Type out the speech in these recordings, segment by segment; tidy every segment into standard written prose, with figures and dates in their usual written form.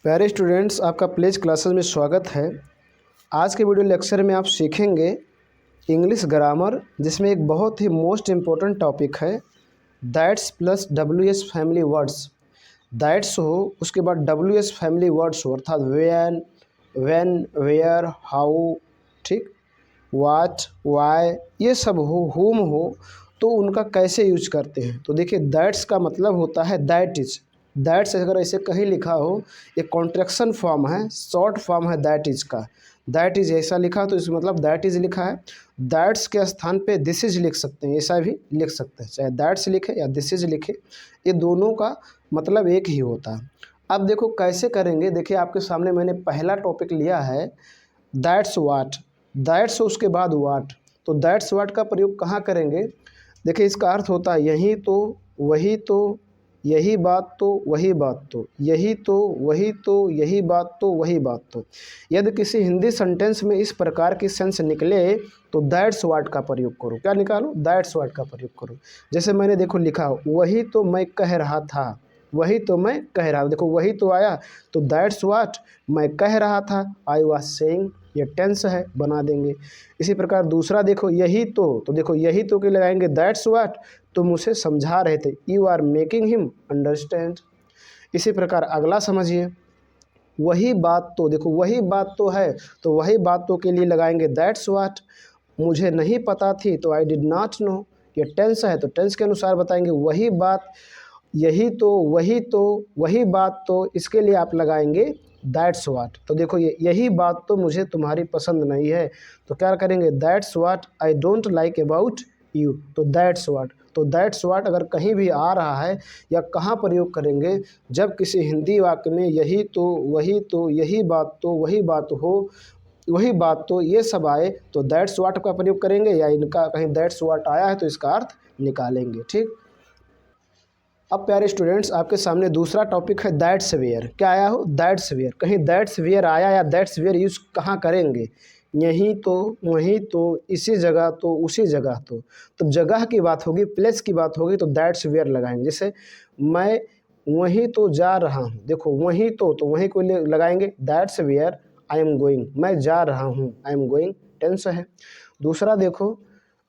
प्यारे स्टूडेंट्स, आपका pledge classes में स्वागत है। आज के वीडियो लेक्चर में आप सीखेंगे इंग्लिश ग्रामर, जिसमें एक बहुत ही मोस्ट इम्पोर्टेंट टॉपिक है that's plus W S family words. That's हो, उसके बाद डब्ल्यू एस फैमिली वर्ड्स हो, अर्थात व्हेन, वेयर, हाउ, ठीक, व्हाट, व्हाई, ये सब हो, हुम हो, तो उनका कैसे यूज करते हैं। तो देखिए, दैट्स का मतलब होता है दैट इज। दैट्स अगर ऐसे कहीं लिखा हो, एक कॉन्ट्रैक्शन फॉर्म है, शॉर्ट फॉर्म है दैट इज का। दैट इज ऐसा लिखा तो इसका मतलब दैट इज लिखा है। दैट्स के स्थान पे दिस इज लिख सकते हैं, ऐसा भी लिख सकते हैं, चाहे दैट्स लिखे या दिस इज लिखे, ये दोनों का मतलब एक ही होता है। अब देखो कैसे करेंगे। देखिए, आपके सामने मैंने पहला टॉपिक लिया है दैट्स वाट। दैट्स उसके बाद वाट, तो दैट्स वाट का प्रयोग कहाँ करेंगे। देखिए, इसका अर्थ होता है यही तो, वही तो, यही बात तो, वही बात तो, यही तो, वही तो, यही बात तो, वही बात तो। यदि किसी हिंदी सेंटेंस में इस प्रकार की सेंस निकले तो दैट्स वाट का प्रयोग करो। क्या निकालो? दैट्स वाट का प्रयोग करो। जैसे मैंने देखो लिखा, वही तो मैं कह रहा था, वही तो मैं कह रहा, देखो वही तो आया तो दैट्स वाट मैं कह रहा था, आई वाज सेइंग, ये टेंस है, बना देंगे। इसी प्रकार दूसरा देखो, यही तो देखो यही तो के लगाएंगे दैट्स वाट, तुम उसे समझा रहे थे, you are making him understand. इसी प्रकार अगला समझिए, वही बात तो, देखो वही बात तो है, तो वही बात तो के लिए लगाएंगे दैट्स वाट। मुझे नहीं पता थी तो आई डिड नॉट नो, ये टेंस है तो टेंस के अनुसार बताएंगे वही बात, यही तो, वही तो, वही बात तो, इसके लिए आप लगाएंगे दैट्स वाट। तो देखो, यही बात तो मुझे तुम्हारी पसंद नहीं है, तो क्या करेंगे, that's watt I don't like about you, तो दैट्स वाट। तो दैट्स वाट अगर कहीं भी आ रहा है या कहाँ प्रयोग करेंगे, जब किसी हिंदी वाक्य में यही तो, वही तो, यही बात तो, वही बात हो, वही बात तो, ये सब आए तो दैट्स वाट का प्रयोग करेंगे, या इनका कहीं दैट्स वाट आया है तो इसका अर्थ निकालेंगे। ठीक। अब प्यारे स्टूडेंट्स, आपके सामने दूसरा टॉपिक है दैट्स वेयर। क्या आया हो? That's where. कहीं दैट्स वेयर आया या दैट्स वेयर यूज कहाँ करेंगे? यहीं तो, वहीं तो, इसी जगह तो, उसी जगह तो जगह की बात होगी, प्लेस की बात होगी तो दैट्स वेयर लगाएंगे। जैसे मैं वहीं तो जा रहा हूँ, देखो वहीं तो वहीं को लगाएंगे that's where I am going, मैं जा रहा हूँ, आई एम गोइंग टेंस है। दूसरा देखो,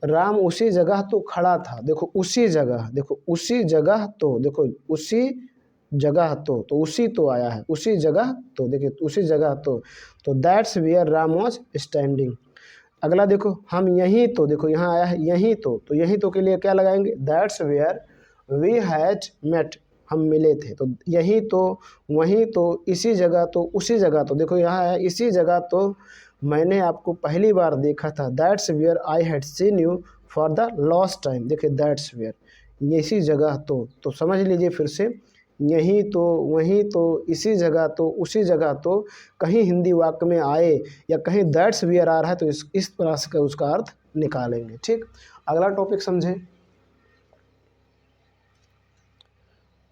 राम उसी जगह तो खड़ा था, देखो उसी जगह, देखो उसी जगह तो, देखो उसी जगह तो उसी तो आया है, उसी जगह तो, देखिए उसी जगह तो that's where Ram was standing. अगला देखो, हम यहीं तो, देखो यहाँ आया है यहीं तो यहीं तो के लिए क्या लगाएंगे, that's where we had met, हम मिले थे, तो यहीं तो, वहीं तो, इसी जगह तो, उसी जगह तो, देखो यहाँ है इसी जगह तो मैंने आपको पहली बार देखा था, that's where I had seen you for the last time, देखिए दैट्स वेयर इसी जगह तो समझ लीजिए फिर से, यहीं तो, वहीं तो, इसी जगह तो, उसी जगह तो, कहीं हिंदी वाक्य में आए या कहीं दैट्स वेयर आ रहा है तो इस तरह से उसका अर्थ निकालेंगे। ठीक। अगला टॉपिक समझें।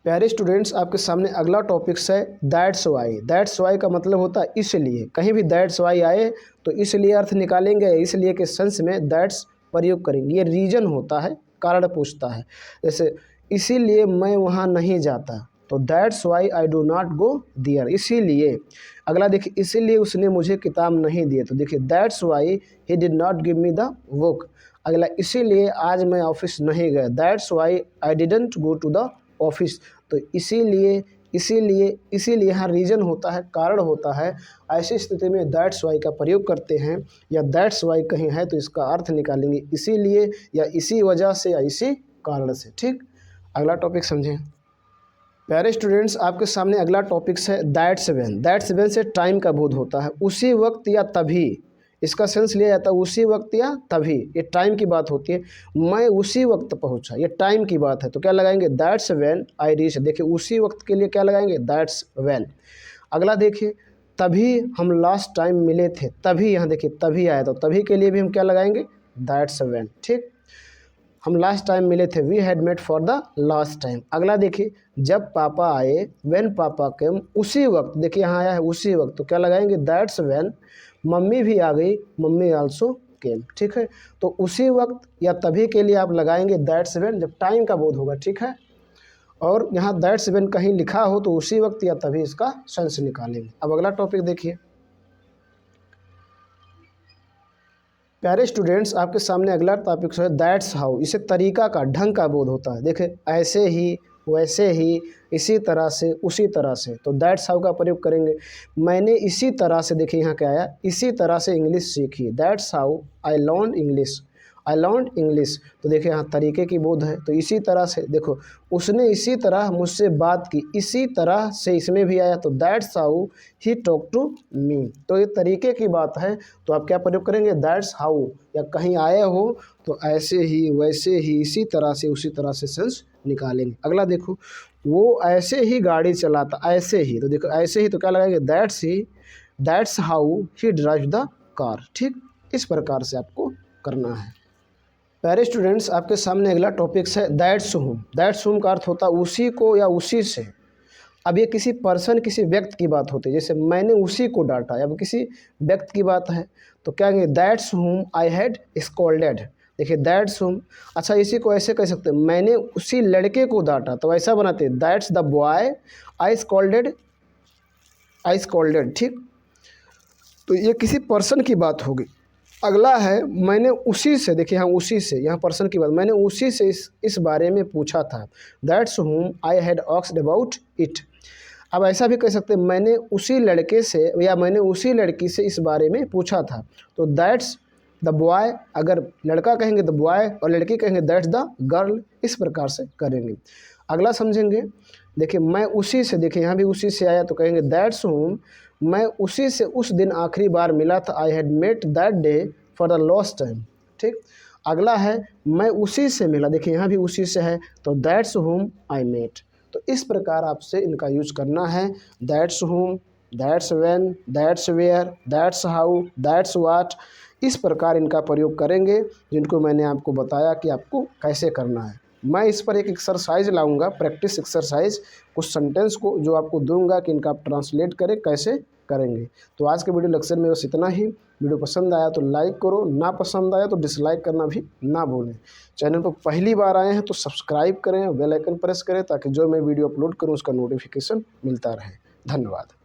प्यारे स्टूडेंट्स, आपके सामने अगला टॉपिक्स है दैट्स वाई। दैट्स वाई का मतलब होता है इसलिए। कहीं भी दैट्स वाई आए तो इसलिए अर्थ निकालेंगे, इसलिए के सेंस में दैट्स प्रयोग करेंगे। ये रीजन होता है, कारण पूछता है। जैसे इसीलिए मैं वहाँ नहीं जाता, तो that's why I do not go there, इसीलिए। अगला देखिए, इसीलिए उसने मुझे किताब नहीं दिए, तो देखिए that's why he did not give me the book. अगला, इसीलिए आज मैं ऑफिस नहीं गया, that's why I didn't go to the office, तो इसीलिए यहाँ रीजन होता है, कारण होता है। ऐसी स्थिति में दैट्स वाई का प्रयोग करते हैं, या दैट्स वाई कहीं है तो इसका अर्थ निकालेंगे इसीलिए, या इसी वजह से, या इसी कारण से। ठीक। अगला टॉपिक समझें। प्यारे स्टूडेंट्स, आपके सामने अगला टॉपिक्स है दैट्स व्हेन। दैट्स व्हेन से टाइम का बोध होता है, उसी वक्त या तभी, इसका सेंस लिया जाता है उसी वक्त या तभी, ये टाइम की बात होती है। मैं उसी वक्त पहुंचा, ये टाइम की बात है, तो क्या लगाएंगे, दैट्स व्हेन आई रीच, देखिए उसी वक्त के लिए क्या लगाएंगे, दैट्स व्हेन। अगला देखिए, तभी हम लास्ट टाइम मिले थे, तभी, यहाँ देखिए तभी आया, तो तभी के लिए भी हम क्या लगाएंगे, दैट्स व्हेन। ठीक। हम लास्ट टाइम मिले थे, we had met for the last time. अगला देखिए, जब पापा आए, व्हेन पापा केम, उसी वक्त, देखिए यहाँ आया है उसी वक्त, तो क्या लगाएंगे, दैट्स व्हेन। मम्मी भी आ गई, मम्मी आल्सो केम। ठीक है, तो उसी वक्त या तभी के लिए आप लगाएंगे दैट्स व्हेन, जब टाइम का बोध होगा। ठीक है। और यहाँ दैट्स व्हेन कहीं लिखा हो तो उसी वक्त या तभी इसका सेंस निकालेंगे। अब अगला टॉपिक देखिए। प्यारे स्टूडेंट्स, आपके सामने अगला टॉपिक है दैट्स हाउ। इसे तरीका का, ढंग का बोध होता है। देखिए, ऐसे ही, वैसे ही, इसी तरह से, उसी तरह से, तो दैट्स हाउ का प्रयोग करेंगे। मैंने इसी तरह से, देखिए यहाँ क्या आया, इसी तरह से इंग्लिश सीखी। That's how I learn English, I learn English. तो देखिए यहाँ तरीके की बोध है, तो इसी तरह से, देखो उसने इसी तरह मुझसे बात की, इसी तरह से इसमें भी आया, तो that's how he talk to me. तो ये तरीके की बात है, तो आप क्या प्रयोग करेंगे, दैट्स हाउ। या कहीं आए हो तो ऐसे ही, वैसे ही, इसी तरह से, उसी तरह से सेंस निकालेंगे। अगला देखो, वो ऐसे ही गाड़ी चलाता, ऐसे ही, तो देखो ऐसे ही, तो क्या लगाएंगे, that's he, that's how he drive the car. ठीक, इस प्रकार से आपको करना है। प्यारे स्टूडेंट्स, आपके सामने अगला टॉपिक है दैट्स हुम। दैट्स हुम का अर्थ होता है उसी को या उसी से। अब ये किसी पर्सन, किसी व्यक्ति की बात होती है, जैसे मैंने उसी को डांटा, अब किसी व्यक्ति की बात है तो क्या कहेंगे, दैट्स हुम आई हैड स्कॉल्डेड। देखिए दैट्स हुम, अच्छा इसी को ऐसे कह सकते हैं, मैंने उसी लड़के को डांटा, तो ऐसा बनाते हैं, that's the boy I scolded, I scolded. ठीक, तो ये किसी पर्सन की बात होगी। अगला है मैंने उसी से, देखिए यहाँ उसी से, यहाँ पर्सन की बात, मैंने उसी से इस बारे में पूछा था। दैट्स हुम I had asked about it. अब ऐसा भी कह सकते हैं, मैंने उसी लड़के से या मैंने उसी लड़की से इस बारे में पूछा था। तो दैट्स द बॉय, अगर लड़का कहेंगे द बॉय और लड़की कहेंगे दैट्स द गर्ल, इस प्रकार से करेंगे। अगला समझेंगे, देखिए मैं उसी से, देखिए यहाँ भी उसी से आया, तो कहेंगे दैट्स हुम मैं उसी से उस दिन आखिरी बार मिला था। I had met that day for the last time. ठीक, अगला है मैं उसी से मिला, देखिए यहाँ भी उसी से है, तो दैट्स हुम आई मेट। तो इस प्रकार आपसे इनका यूज करना है, that's whom, that's when, that's where, that's how, that's what. इस प्रकार इनका प्रयोग करेंगे, जिनको मैंने आपको बताया कि आपको कैसे करना है। मैं इस पर एक एक्सरसाइज लाऊंगा, प्रैक्टिस एक्सरसाइज, कुछ सेंटेंस को जो आपको दूंगा कि इनका आप ट्रांसलेट करें, कैसे करेंगे। तो आज के वीडियो लेक्चर में बस इतना ही। वीडियो पसंद आया तो लाइक करो, ना पसंद आया तो डिसलाइक करना भी ना भूलें। चैनल पर पहली बार आए हैं तो सब्सक्राइब करें, बेल आइकन प्रेस करें, ताकि जो मैं वीडियो अपलोड करूं उसका नोटिफिकेशन मिलता रहे। धन्यवाद।